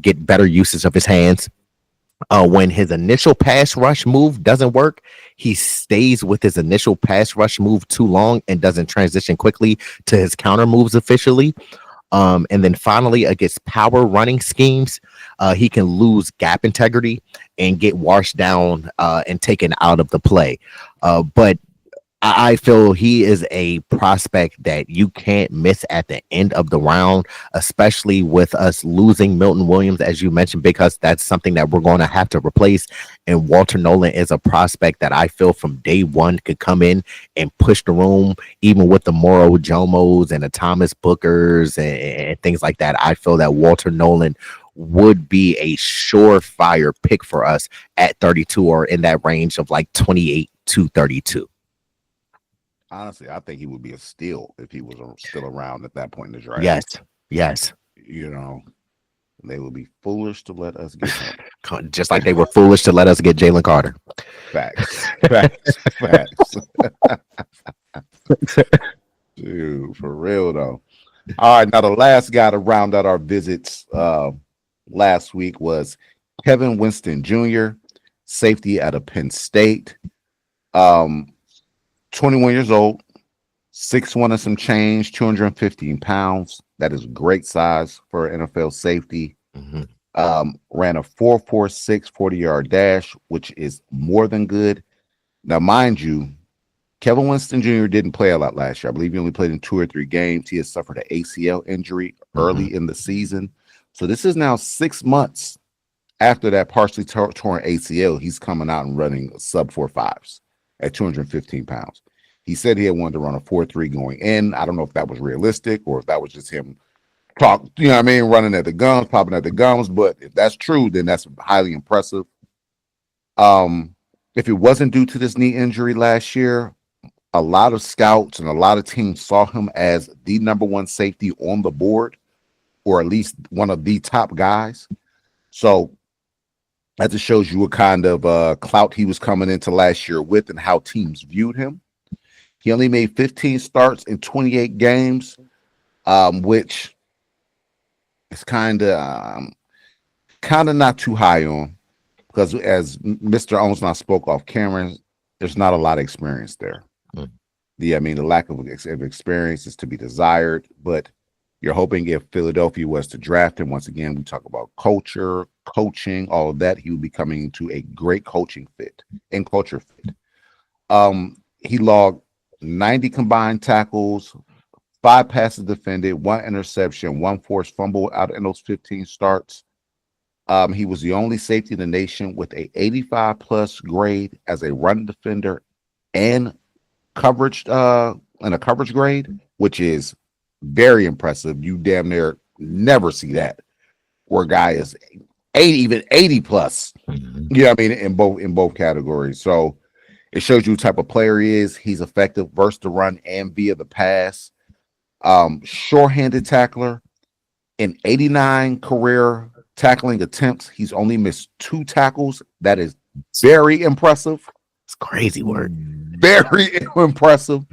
[SPEAKER 3] get better usage of his hands. When his initial pass rush move doesn't work, he stays with his initial pass rush move too long and doesn't transition quickly to his counter moves efficiently. And then finally, against power running schemes, he can lose gap integrity and get washed down and taken out of the play. But I feel he is a prospect that you can't miss at the end of the round, especially with us losing Milton Williams, as you mentioned, because that's something that we're going to have to replace. And Walter Nolan is a prospect that I feel from day one could come in and push the room, even with the Moro Jomos and the Thomas Bookers and things like that. I feel that Walter Nolan would be a surefire pick for us at 32 or in that range of like 28 to 32.
[SPEAKER 4] Honestly, I think he would be a steal if he was still around at that point in the draft.
[SPEAKER 3] Yes.
[SPEAKER 4] You know, They will be foolish to let us get him.
[SPEAKER 3] Just like they were foolish to let us get Jalen Carter.
[SPEAKER 4] Facts. Facts. Dude, for real though. All right, now the last guy to round out our visits last week was Kevin Winston Jr., safety out of Penn State. 21 years old, 6'1" and some change, 215 pounds. That is great size for an NFL safety.
[SPEAKER 3] Mm-hmm.
[SPEAKER 4] Ran a 4.46 40-yard dash, which is more than good. Now, mind you, Kevin Winston Jr. didn't play a lot last year. I believe he only played in 2 or 3 games. He has suffered an ACL injury early in the season. So this is now 6 months after that partially torn ACL. He's coming out and running sub 4.5s at 215 pounds. He said he had wanted to run a 4.3 going in. I don't know if that was realistic or if that was just him running at the gums, popping at the gums. But if that's true, then that's highly impressive. If it wasn't due to this knee injury last year, a lot of scouts and a lot of teams saw him as the number 1 safety on the board, or at least one of the top guys. So that just shows you what kind of clout he was coming into last year with and how teams viewed him. He only made 15 starts in 28 games, which is kind of not too high on, because as Mr. Owens spoke off camera, there's not a lot of experience there. The lack of experience is to be desired, but you're hoping if Philadelphia was to draft him, once again, we talk about culture, coaching, all of that, he would be coming into a great coaching fit and culture fit. He logged 90 combined tackles, 5 passes defended, 1 interception, 1 forced fumble out in those 15 starts. He was the only safety in the nation with a 85+ grade as a run defender and coverage and a coverage grade, which is very impressive. You damn near never see that where a guy is 80+.
[SPEAKER 3] Mm-hmm.
[SPEAKER 4] You know what I mean? In both categories. So it shows you what type of player he is. He's effective, versus the run and via the pass. Short-handed tackler. In 89 career tackling attempts, he's only missed 2 tackles. That is very impressive.
[SPEAKER 3] It's crazy work.
[SPEAKER 4] Very impressive.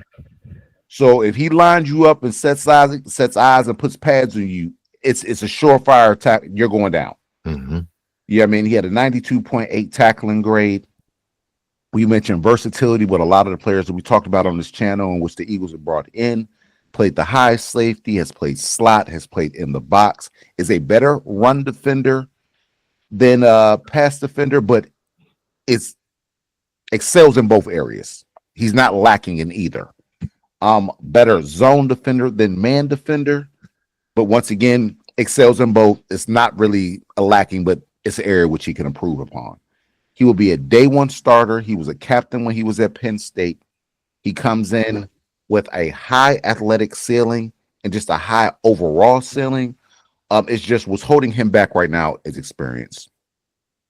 [SPEAKER 4] So if he lines you up and sets eyes and puts pads on you, it's a surefire attack. You're going down.
[SPEAKER 3] Mm-hmm.
[SPEAKER 4] Yeah, I mean, he had a 92.8 tackling grade. We mentioned versatility with a lot of the players that we talked about on this channel, in which the Eagles have brought in. Played the high safety, has played slot, has played in the box, is a better run defender than pass defender, but excels in both areas. He's not lacking in either. Better zone defender than man defender, but once again, excels in both. It's not really a lacking, but it's an area which he can improve upon. He will be a day 1 starter. He was a captain when he was at Penn State. He comes in with a high athletic ceiling and just a high overall ceiling. It's just what's holding him back right now is experience.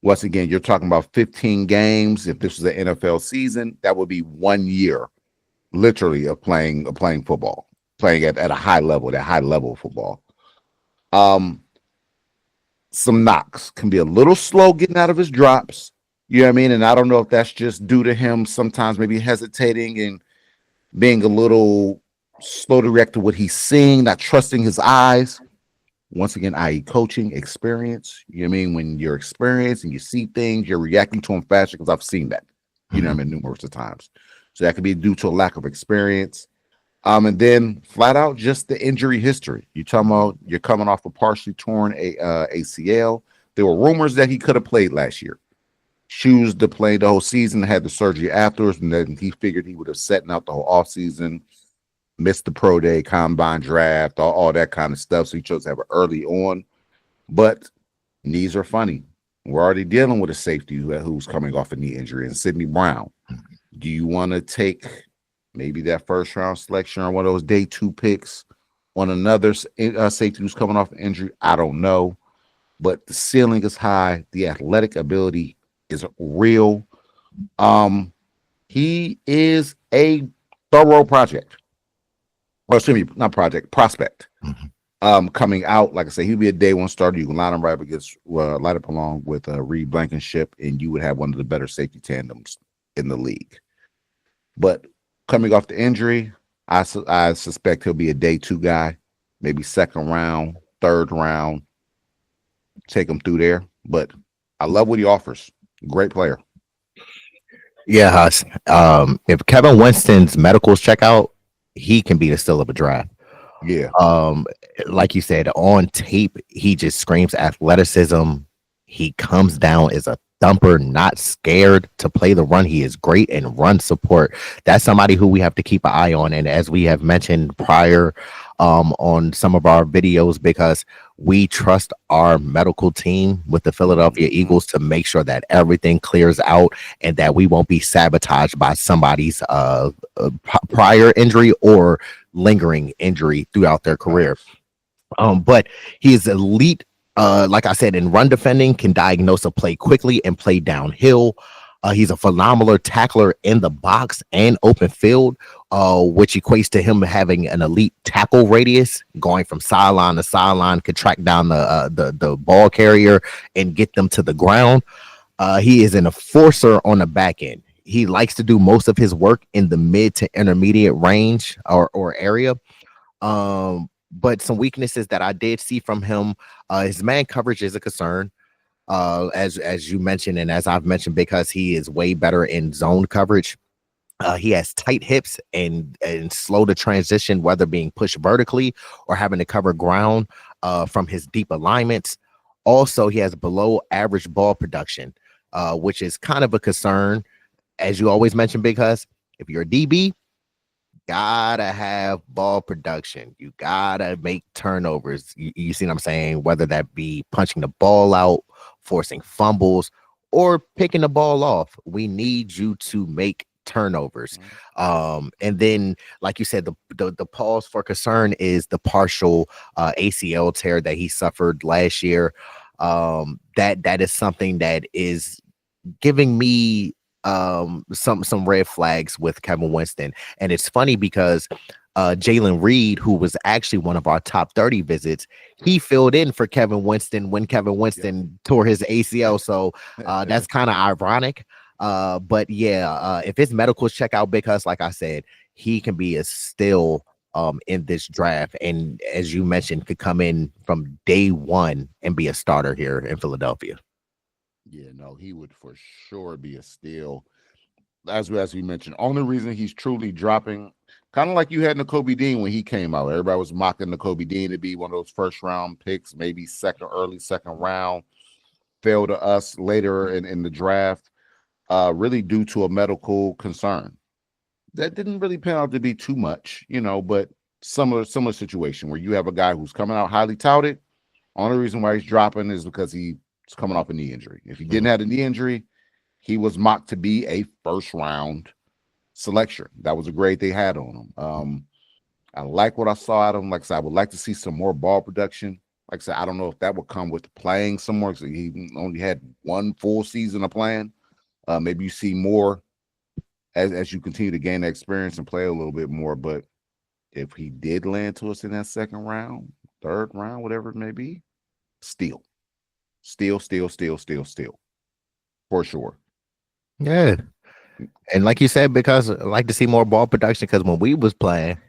[SPEAKER 4] Once again, you're talking about 15 games. If this was an NFL season, that would be 1 year, literally, of playing football, playing at a high level, that high level of football. Some knocks, can be a little slow getting out of his drops. You know what I mean? And I don't know if that's just due to him sometimes maybe hesitating and being a little slow to react to what he's seeing, not trusting his eyes. Once again, i.e. coaching, experience. You know what I mean? When you're experienced and you see things, you're reacting to them faster, because I've seen that. You know what I mean? Numerous of times. So that could be due to a lack of experience. And then flat out just the injury history. You're talking about you're coming off a partially torn ACL. There were rumors that he could have played last year. Choose to play the whole season, had the surgery afterwards, and then he figured he would have sat out the whole offseason, missed the pro day, combine draft, all that kind of stuff. So he chose to have it early on. But knees are funny. We're already dealing with a safety who's coming off a knee injury, and Sidney Brown. Do you want to take maybe that first round selection or one of those day 2 picks on another safety who's coming off an injury? I don't know. But the ceiling is high. The athletic ability is real. He is a thorough prospect. Coming out, like I said, he'd be a day one starter. You can line him right up against, line up along with Reed Blankenship, and you would have one of the better safety tandems in the league. But coming off the injury, I suspect he'll be a day two guy, maybe second round, third round. Take him through there. But I love what he offers. Great player.
[SPEAKER 3] Yeah, Huss. If Kevin Winston's medicals check out, he can be the steal of a draft.
[SPEAKER 4] Yeah.
[SPEAKER 3] Like you said, on tape, he just screams athleticism. He comes down as a thumper, not scared to play the run. He is great in run support. That's somebody who we have to keep an eye on. And as we have mentioned prior on some of our videos, because we trust our medical team with the Philadelphia Eagles to make sure that everything clears out and that we won't be sabotaged by somebody's prior injury or lingering injury throughout their career. But he is elite. Like I said, in run defending, can diagnose a play quickly and play downhill. He's a phenomenal tackler in the box and open field, which equates to him having an elite tackle radius, going from sideline to sideline, could track down the ball carrier and get them to the ground. He is an enforcer on the back end. He likes to do most of his work in the mid to intermediate range or area. But some weaknesses that I did see from him, his man coverage is a concern. As you mentioned, and as I've mentioned, because he is way better in zone coverage. He has tight hips and slow to transition, whether being pushed vertically or having to cover ground from his deep alignments. Also, he has below average ball production, which is kind of a concern. As you always mention, because if you're a DB, gotta have ball production. You gotta make turnovers. You see what I'm saying? Whether that be punching the ball out, forcing fumbles, or picking the ball off. We need you to make turnovers. And then, like you said, the pause for concern is the partial ACL tear that he suffered last year. That is something that is giving me some red flags with Kevin Winston. And it's funny because Jalen Reed, who was actually one of our top 30 visits, he filled in for Kevin Winston when Kevin Winston tore his ACL. So that's kind of ironic. But yeah, if his medicals check out, because like I said, he can be a steal in this draft. And as you mentioned, could come in from day one and be a starter here in Philadelphia.
[SPEAKER 4] Yeah, no, he would for sure be a steal. As we mentioned, only reason he's truly dropping, kind of like you had Nakobe Dean when he came out. Everybody was mocking Nakobe Dean to be one of those first round picks, maybe early second round. Fell to us later in the draft, really due to a medical concern. That didn't really pan out to be too much, but similar situation where you have a guy who's coming out highly touted. Only reason why he's dropping is because he's coming off a knee injury. If he didn't have a knee injury, he was mocked to be a first round selection. That was a grade they had on him. I like what I saw out of him. Like I said, I would like to see some more ball production. Like I said, I don't know if that would come with playing some more, because he only had one full season of playing. Maybe you see more as you continue to gain that experience and play a little bit more. But if he did land to us in that second round, third round, whatever it may be, steal. For sure.
[SPEAKER 3] Yeah. And like you said, because I like to see more ball production, because when we was playing,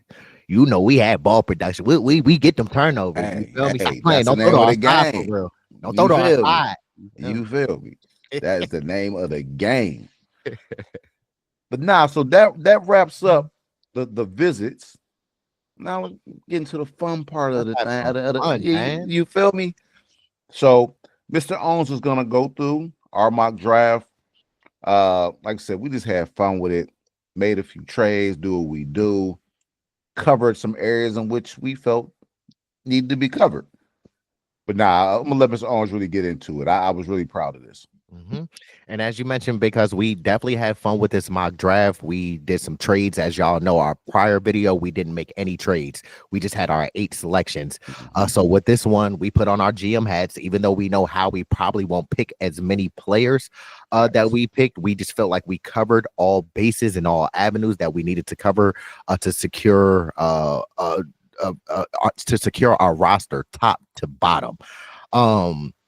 [SPEAKER 3] we had ball production. We get them turnovers.
[SPEAKER 4] Hey,
[SPEAKER 3] you feel me? Stop
[SPEAKER 4] that's
[SPEAKER 3] playing. Don't
[SPEAKER 4] the
[SPEAKER 3] throw to
[SPEAKER 4] name
[SPEAKER 3] our
[SPEAKER 4] of the
[SPEAKER 3] side
[SPEAKER 4] game.
[SPEAKER 3] for real. Don't throw to our side.
[SPEAKER 4] You feel me? That is the name of the game. But now, so that wraps up the visits. Now let's get into the fun part of the thing. You feel me? So Mr. Owens is gonna go through our mock draft. Like I said, we just had fun with it, made a few trades, do what we do, covered some areas in which we felt needed to be covered. But I'm gonna let Mr. Owens really get into it. I was really proud of this.
[SPEAKER 3] And as you mentioned, because we definitely had fun with this mock draft, we did some trades. As y'all know, our prior video, we didn't make any trades. We just had our 8 selections. So with this one, we put on our GM hats, even though we know how we probably won't pick as many players that we picked. We just felt like we covered all bases and all avenues that we needed to cover to secure to secure our roster top to bottom.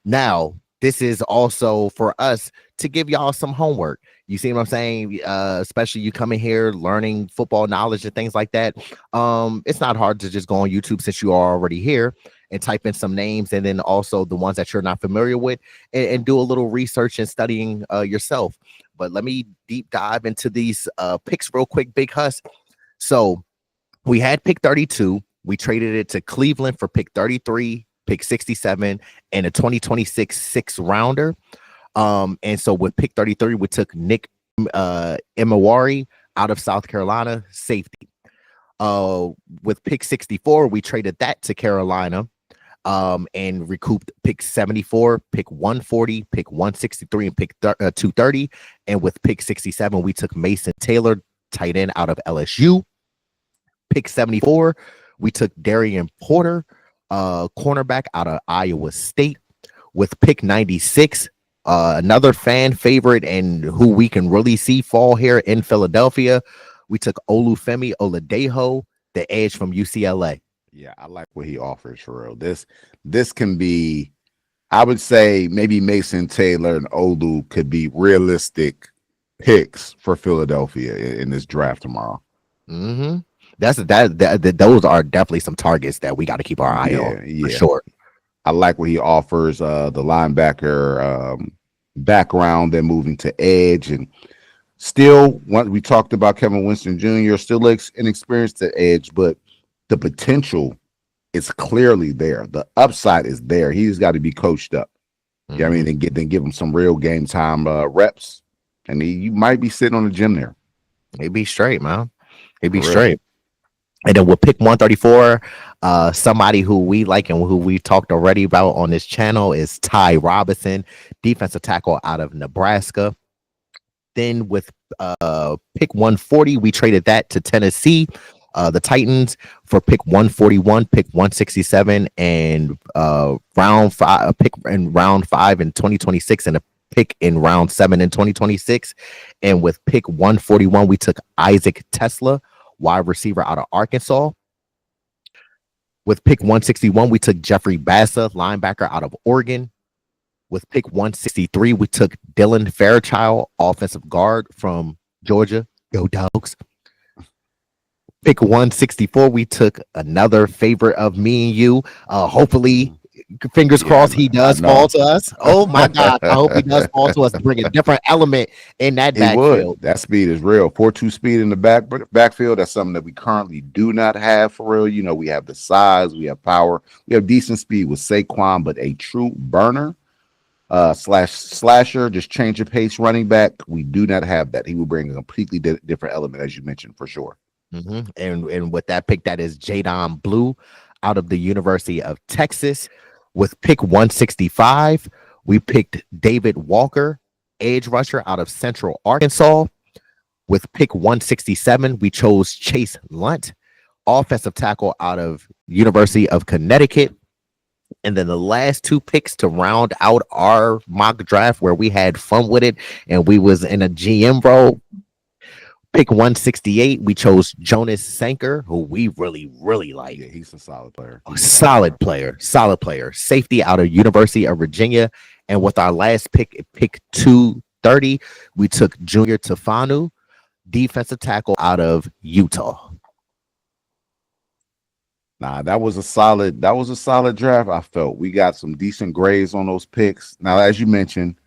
[SPEAKER 3] Now this is also for us to give y'all some homework. You see what I'm saying? Especially you coming here learning football knowledge and things like that. It's not hard to just go on YouTube since you are already here and type in some names, and then also the ones that you're not familiar with, and do a little research and studying yourself. But let me deep dive into these picks real quick, Big Huss. So we had pick 32. We traded it to Cleveland for pick 33, pick 67, and a 2026 sixth rounder. And so with pick 33, we took Nick Imawari out of South Carolina, safety. With pick 64, we traded that to Carolina, and recouped pick 74, pick 140, pick 163, and pick 230. And with pick 67, we took Mason Taylor, tight end out of LSU. Pick 74, we took Darian Porter, cornerback out of Iowa State. With pick 96, another fan favorite and who we can really see fall here in Philadelphia, we took Olufemi Oladejo, the edge from UCLA.
[SPEAKER 4] Yeah, I like what he offers for real. This can be, I would say maybe Mason Taylor and Olu could be realistic picks for Philadelphia in this draft tomorrow.
[SPEAKER 3] Mm-hmm. Those are definitely some targets that we got to keep our eye on for sure.
[SPEAKER 4] I like what he offers, the linebacker background, then moving to edge, and still, we talked about Kevin Winston Jr., still inexperienced at edge, but the potential is clearly there. The upside is there. He's got to be coached up. Mm-hmm. I mean, then give him some real game time reps, and you might be sitting on the gym there.
[SPEAKER 3] He'd be straight, man. He'd be straight. And then we'll pick 134. Somebody who we like and who we talked already about on this channel is Ty Robinson, defensive tackle out of Nebraska. Then with pick 140, we traded that to Tennessee, the Titans, for pick 141, pick 167, and round 5, a pick in round 5 in 2026, and a pick in round 7 in 2026. And with pick 141, we took Isaac Tesla, wide receiver out of Arkansas. With pick 161, we took Jeffrey Bassa, linebacker out of Oregon. With pick 163, we took Dylan Fairchild, offensive guard from Georgia. Go Dogs. Pick 164, we took another favorite of me and you. Hopefully, fingers crossed, he does fall to us. Oh my God, I hope he does fall to us to bring a different element in that backfield.
[SPEAKER 4] That speed is real. 4.2 speed in the backfield. That's something that we currently do not have for real. You know, we have the size, we have power, we have decent speed with Saquon, but a true burner slasher, just change of pace running back, we do not have that. He will bring a completely different element, as you mentioned, for sure.
[SPEAKER 3] Mm-hmm. And with that pick, that is Jadon Blue out of the University of Texas. With pick 165, we picked David Walker, edge rusher out of Central Arkansas. With pick 167, we chose Chase Lunt, offensive tackle out of University of Connecticut. And then the last two picks to round out our mock draft, where we had fun with it and we was in a GM role. Pick 168, we chose Jonas Sanker, who we really, really like.
[SPEAKER 4] Yeah, he's a solid player.
[SPEAKER 3] Solid player. Safety out of University of Virginia. And with our last pick 230, we took Junior Tafanu, defensive tackle out of Utah.
[SPEAKER 4] Nah, that was a solid draft. I felt we got some decent grades on those picks. Now, as you mentioned,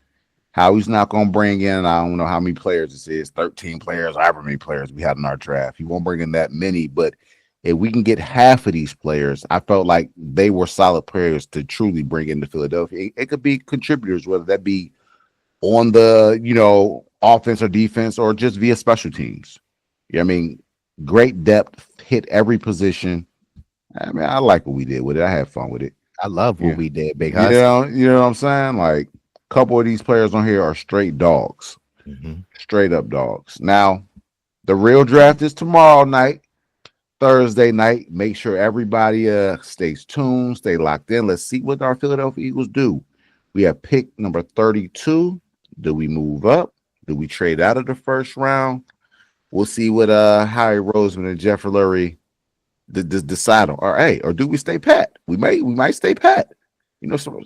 [SPEAKER 4] Howie's not going to bring in, I don't know how many players this is, 13 players, however many players we had in our draft. He won't bring in that many, but if we can get half of these players, I felt like they were solid players to truly bring into Philadelphia. It could be contributors, whether that be on the, offense or defense or just via special teams. You know what I mean? Great depth, hit every position. I mean, I like what we did with it. I had fun with it.
[SPEAKER 3] I love what we did, Big
[SPEAKER 4] Huss. You know what I'm saying? Like, couple of these players on here are straight dogs, straight up dogs. Now, the real draft is tomorrow night, Thursday night. Make sure everybody stays tuned, stay locked in. Let's see what our Philadelphia Eagles do. We have pick number 32. Do we move up? Do we trade out of the first round? We'll see what Howie Roseman and Jeffrey Lurie decide on, or do we stay pat? We might stay pat. You know, so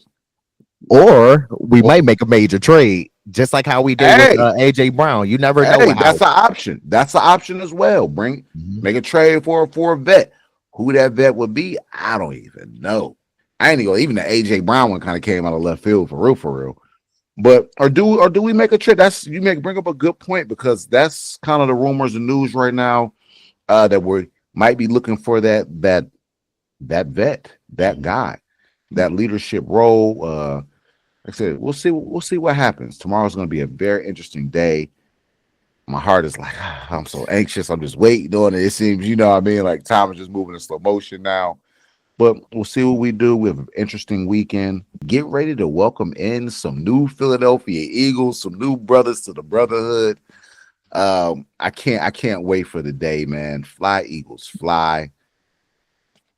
[SPEAKER 3] Or we might make a major trade, just like how we did with AJ Brown. You never know how.
[SPEAKER 4] That's an option. That's an option as well. Make a trade for a vet. Who that vet would be, I don't even know. I ain't even the AJ Brown one kind of came out of left field for real. But or do we make a trade? Bring up a good point, because that's kind of the rumors and news right now, that we might be looking for that vet, that guy, that leadership role. Like I said, we'll see what happens. Tomorrow's going to be a very interesting day. My heart is like, I'm so anxious. I'm just waiting on it. It seems, you know what I mean? Like time is just moving in slow motion now. But we'll see what we do. We have an interesting weekend. Get ready to welcome in some new Philadelphia Eagles, some new brothers to the brotherhood. I can't wait for the day, man. Fly, Eagles, fly.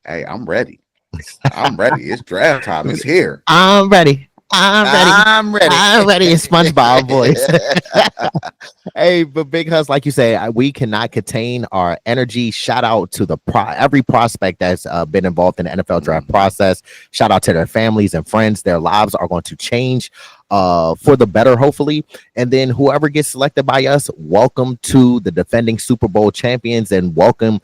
[SPEAKER 4] Hey, I'm ready. It's draft time. It's here.
[SPEAKER 3] I'm ready. I'm ready in SpongeBob voice. Hey, but Big Hus, like you say, we cannot contain our energy. Shout out to every prospect that's been involved in the NFL draft process. Shout out to their families and friends. Their lives are going to change for the better, hopefully. And then whoever gets selected by us, welcome to the defending Super Bowl champions, and welcome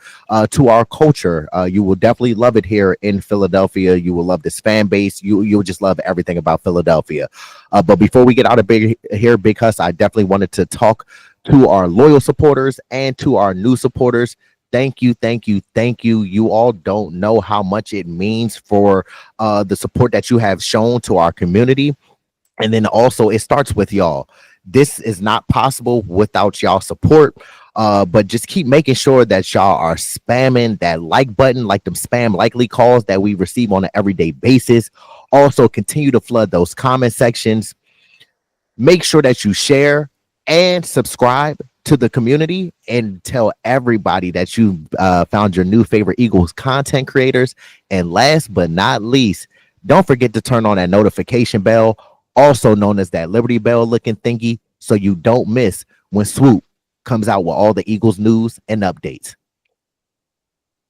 [SPEAKER 3] to our culture. You will definitely love it here in Philadelphia. You will love this fan base. You'll just love everything about Philadelphia. But before we get out of Big Hus, I definitely wanted to talk to our loyal supporters and to our new supporters. Thank you. You all don't know how much it means for the support that you have shown to our community. And then also it starts with y'all. This is not possible without y'all support. But just keep making sure that y'all are spamming that like button, like them spam likely calls that we receive on an everyday basis. Also continue to flood those comment sections. Make sure that you share and subscribe to the community, and tell everybody that you found your new favorite Eagles content creators. And last but not least, don't forget to turn on that notification bell, also known as that Liberty Bell looking thingy, so you don't miss when Swoop comes out with all the Eagles news and updates.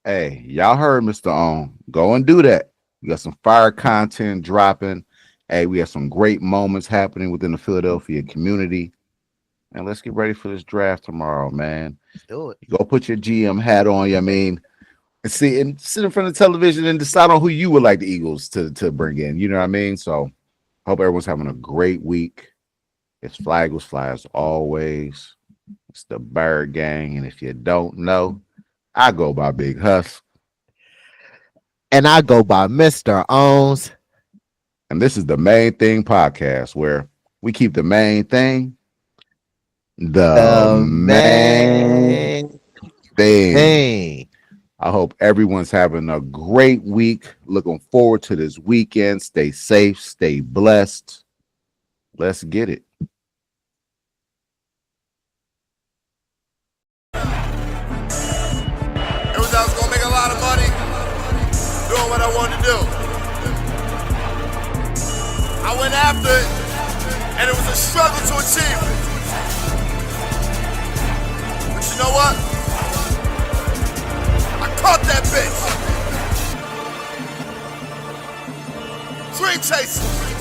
[SPEAKER 4] Hey, y'all heard Mr. On. Go and do that. We got some fire content dropping. Hey, we have some great moments happening within the Philadelphia community. And let's get ready for this draft tomorrow, man.
[SPEAKER 3] Let's do it.
[SPEAKER 4] Go put your GM hat on, and sit in front of the television and decide on who you would like the Eagles to bring in. You know what I mean? So hope everyone's having a great week. It's Fly Eagles Fly as always. It's the Bird Gang. And if you don't know, I go by Big Hus.
[SPEAKER 3] And I go by Mr. Owns.
[SPEAKER 4] And this is the Main Thing Podcast, where we keep the main thing the main thing. I hope everyone's having a great week. Looking forward to this weekend. Stay safe, stay blessed. Let's get it.
[SPEAKER 2] It was I was gonna make a lot of money doing what I wanted to do. I went after it, and it was a struggle to achieve it. But you know what? I caught that bitch. Dream chasing.